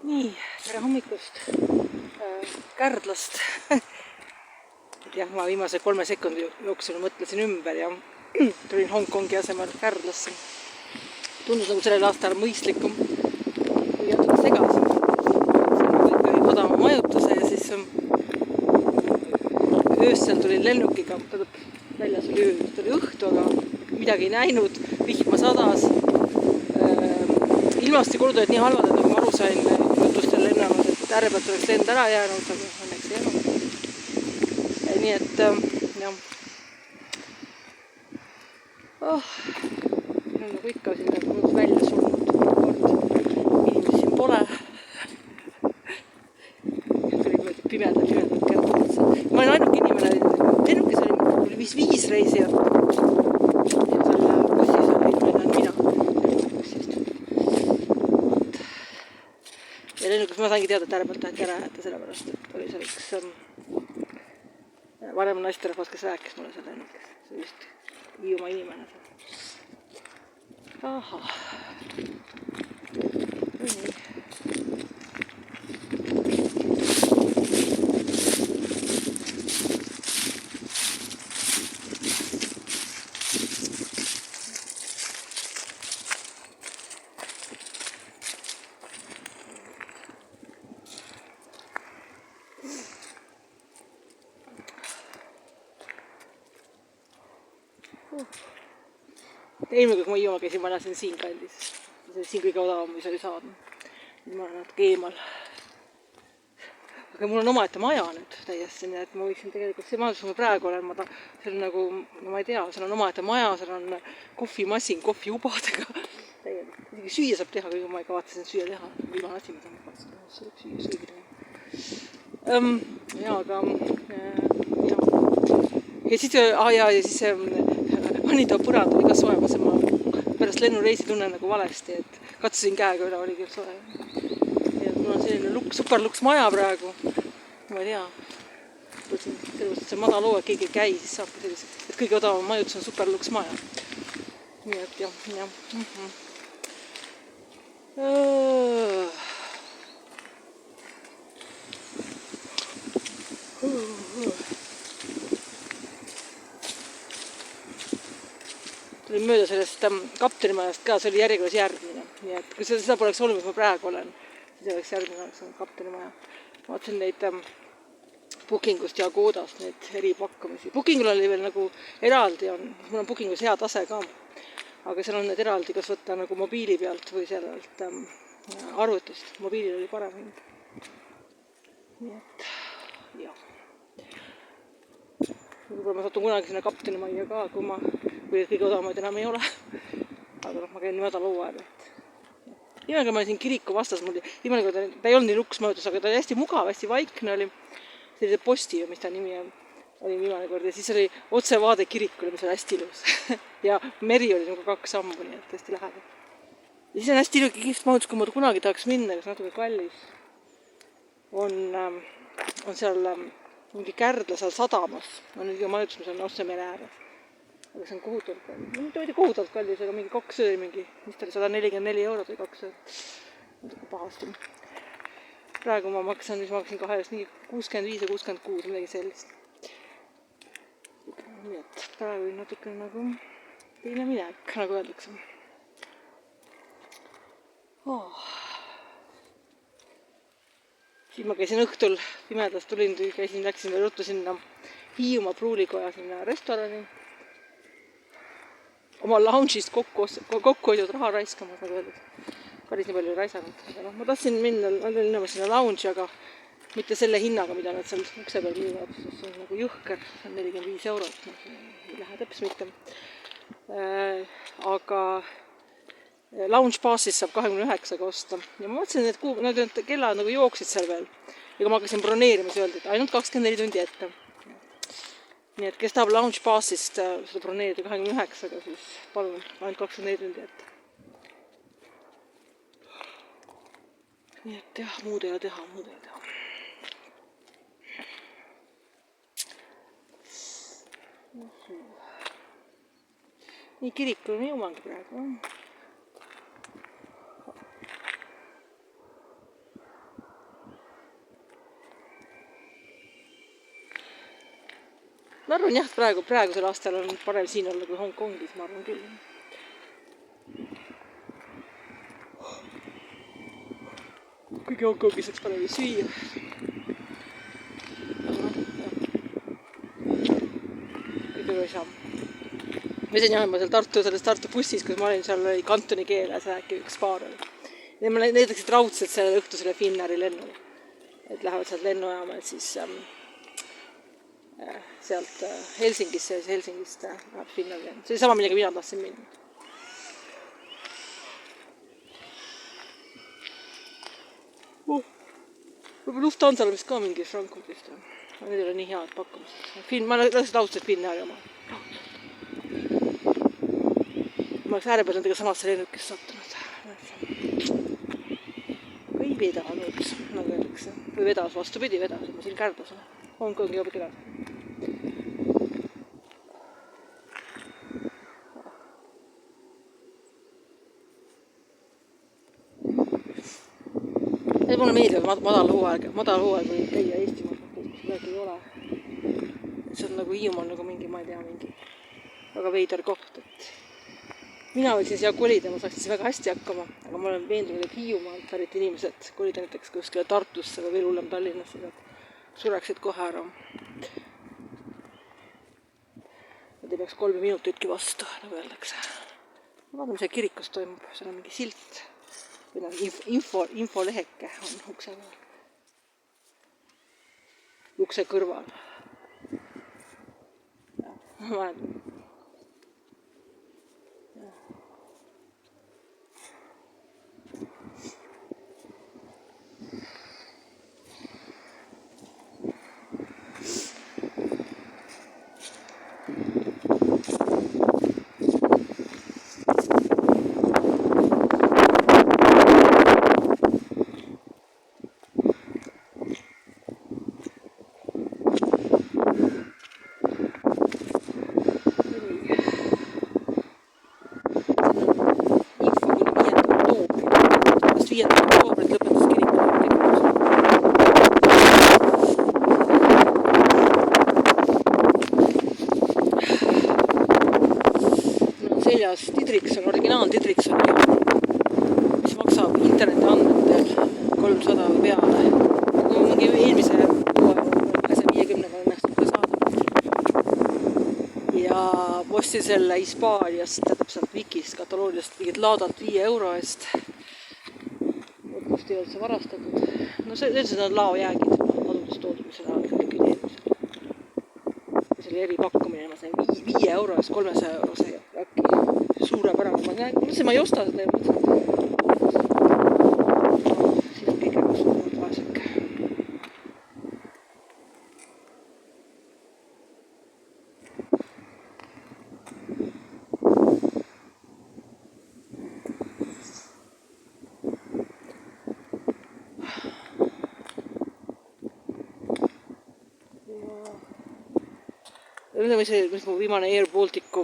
Nii, tere hommikust Kärdlast. Jah, ma viimase 3 sekundi jooksul mõtlesin ümber ja tulin Hongkongi asemel Kärdlasse. Tundus nagu sellel aastal mõistlikum või natuke segasem. Sain odava majutuse ja siis öösel tulin lennukiga. Väljas oli öö, tuli õhtu, aga midagi ei näinud, vihma sadas. Ilmastikulud olid nii halvad, et nagu ma aru sain jutustel lennanud, et äärepealt oleks lend ära jäänud, aga õnneks ei jäänud. Nii et jah. Nagu ikka siin mõnus välja sulnud kord. Inimesi siin pole. Tuli mööda pimedad kärbad. Ma olen ainuke inimene, lennukis oli vist 5 reisijat. Ja seal bussis oli mina. Ja lennukis ma saingi teada, et äärepealt taheti ära jätta, sellepärast, et oli seal üks vanem naisterahvas, kes rääkis mulle seal lennukis. See oli just Hiiumaa inimene. Ahah. Nii. Eelmine, kui ma Hiiumaa käisin, ma elasin siin kandis. See oli siin kõige odavam, mis oli saadnud. Nüüd ma olen natuke eemal. Aga mul on omaette maja nüüd täiesti, nii et ma võiksin tegelikult, see majandus, kus ma praegu olen, see on nagu, no ma ei tea, seal on omaette maja, seal on kohvimasin, kohviubadega. Isegi süüa saab teha, kui ma ei kavatsesin süüa teha. Viimane asi, mida ma kavatsen teha, süüa teha. Ja, aga ja siis Anita põrand oli ka soemas ja ma pärast lennureisi tunnen nagu valesti, et katsusin käega üle, oli küll soe. Ja mul on selline superluks maja praegu. Ma ei tea. Sellepärast, et see madal hoo, et keegi ei käi, siis saabki sellised, et kõige odavam majutus on superluks maja. Nii et jah. Tulin mööda sellest kaptenimajast ka, see oli järjekorras järgmine. Nii et kui seda poleks olnud, mis ma praegu olen, siis oleks järgmine oleks kaptenimaja. Ma vaatasin neid Bookingust ja Agodast, neid eripakkumisi. Bookingul oli veel nagu eraldi, mul on Bookingus hea tase ka, aga seal on need eraldi, kas võtta nagu mobiili pealt või sellelt arvutist. Mobiilil oli parem hind. Nii et, jah. Võib-olla ma satun kunagi sinna kaptenimajja ka, kui kõige odavamaid enam ei ole. Aga ma käin nii madal hoo ajal. Nimega ma olin siin kiriku vastas, viimane kord ta ei olnud nii luksmajutus, aga ta oli hästi mugav, hästi vaikne oli. Sellise posti, mis ta nimi oli viimane kord. Ja siis oli otsevaade kirikule, mis oli hästi ilus. Ja meri oli nagu 2 sammu, nii et hästi lähedal. Ja siis on hästi ilugi kihvt majutus, kui ma kunagi tahaks minna, kas natuke kallis. On seal mingi Kärdla seal sadamas. On nüüd majutus, mis on Osse mere ääres. Aga see on kohutavalt kallis. Mitte võidi kohutavalt kallis, aga mingi 2 öö, mis ta oli 144 eurot või 2 öö. Natuke pahasti. Praegu ma maksin 2 nii 65 ja 66, midagi sellist. Nii et praegu oli natuke nagu teine minek, nagu öeldakse. Siis ma käisin õhtul pimedas, läksin ruttu sinna Hiiumaa Pruulikoja sinna restorani. Oma lounge'ist kokku hoidnud raha raiskamas, nagu öeldud. Päris nii palju raisanud. Ma tahtsin minna sinna lounge'i, aga mitte selle hinnaga, mida nad seal ukse peal müüvad. See on nagu jõhker, see on 45 eurot. Ei lähe täpselt mitte. Aga lounge passis saab 29 osta. Ja ma mõtlesin, et need kellad nagu jooksid seal veel. Ja kui ma hakkasin broneerima, siis öeldi, et ainult 24 tundi ette. Nii et kes tahab lounge passist seda broneerida 29-ga, siis palun ainult 24 tundi ette. Nii et jah, muud ei ole teha. Nii kirikul on jõumangi praegu. ma arvan jah, praegusel aastal on parem siin olla kui Hongkongis, ma arvan küll. Kuigi Hongkongis oleks parem süüa. Kõige ei saa. Ma ise jah, ma seal selles Tartu bussis, kus ma olin, seal oli kantoni keeles äkki üks paar oli. Ja ma näitaksid raudselt selle õhtusele Finnairi lennule. Et lähevad sealt lennujaama, et siis sealt Helsingisse ja siis Helsingist läheb Finnari lennu. See oli sama, millega mina tahtsin minna. Võib-olla Lufthansal vist ka mingi Frankfurtist. Need ei ole nii head pakkumised. Ma läksin raudselt Finnari oma. Ma oleks äärepeal nendega samasse lennukisse sattunud. Aga ei vedanud, nagu öeldakse. Või vedas, vastupidi vedas. Ma siin Kärdas olen. Hongkongi juba kedagi. Mulle meeldib madal hooaeg või käia Eestimaal, kus midagi ei ole. See on nagu Hiiumaal nagu mingi, ma ei tea, mingi väga veider koht, et mina võiksin siia kolida, ma saaksin väga hästi hakkama, aga ma olen veendunud, et Hiiumaalt pärit inimesed kolida näiteks kuskile Tartusse või veel hullem Tallinnasse, et sureksid kohe ära. Nad ei peaks 3 minutitki vastu, nagu öeldakse. Vaatame, mis kirikus toimub, seal on mingi silt. Infoleheke on ukse kõrval. Ma Didrikson, originaal Didrikson, mis maksab interneti andmetel 300 peale. Nagu mingi eelmise 250 on nähtud ka saada. Ja ostsin selle Hispaaniast, täpselt Wikist, Katalooniast mingid laadalt 5 euro eest. Kust ei olnud see varastatud. No see on laojäägid, adudest toodud, mis on likvideerimisel. See oli eripakkumine, ma sain 5 euro eest 300 euro see äkki. Suurepärane, ma mõtlesin, ma ei osta seda ja mõtlesin, siis on kõik väga suuremad vaeseke. Mis mu viimane Air Balticu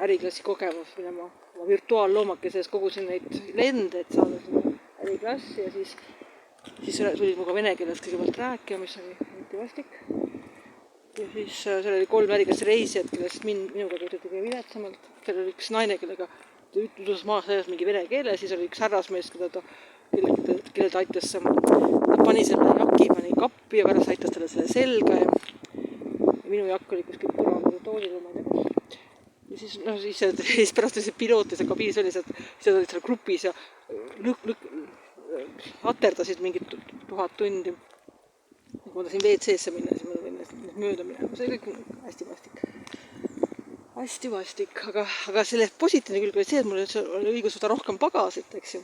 äriklassi kogemus, mille ma virtuaalloomakeses kogusin neid lende, et saada sinna äriklassi ja siis tulid muga vene keeles kõigepealt rääkima, mis oli vastik. Ja siis seal oli 3 äriklassi reisijad, kellest minuga tuli kõige viletsamalt. Seal oli üks naine, kellega ütlus maas selles mingi vene keele, siis oli üks härrasmees, kelle ta aitas. Ta pani selle jaki, pani kappi ja pärast aitas talle selle selga ja minu jakk oli kuskil põrandada toolil, ma ei tea. Ja siis pärast oli see piloot ja see kabiinis oli, siis olid seal grupis ja aterdasid mingid 1000 tundi. Kui ma tahtsin WC-sse minna, siis ma võin mööda minna. See oli kõik hästi vastik. Hästi vastik, aga selle positiivne külg oli see, et mul oli õigus võtta rohkem pagasit, eks ju.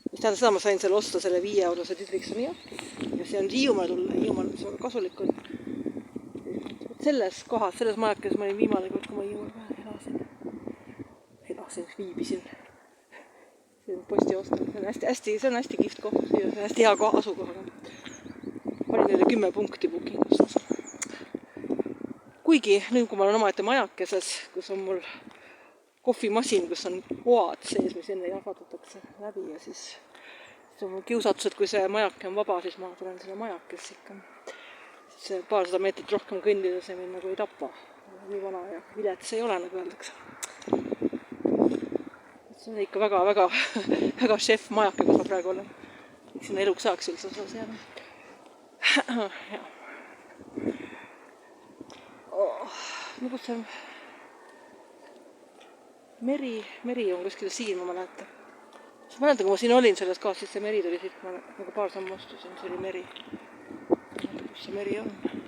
Mis tähendab seda, ma sain selle osta selle 5 eurose Didriksoni jakki. Ja see on Hiiumaale tulla, Hiiumaale see väga kasulik on. Selles kohas, selles majakas ma olin viimane kord, kui ma Hiiumaal viibisin. See on posti ostal. See on hästi kihvt koht, see on hästi hea asukohaga. Panin neile 10 punkti bookingus. Kuigi nüüd, kui ma olen omaette majakeses, kus on mul kohvimasin, kus on hoad sees, mis enne jahvatatakse läbi ja siis on mul kiusatus, et kui see majake on vaba, siis ma tulen selle majakesse ikka. see paarsada meetrit rohkem kõndida, see mind nagu ei tapa. Nii vana ja vilets ei ole, nagu öeldakse. See on ikka väga, väga, väga šef majake, kus ma praegu olen. Miks sinna eluks saaks üldse osa seal. Nagu see meri on kuskil siin, ma mäletan. Ma mäletan, kui ma siin olin selles kohas, siis see meri tuli siit, nagu paar sammu astusin, see oli meri. Kus see meri on?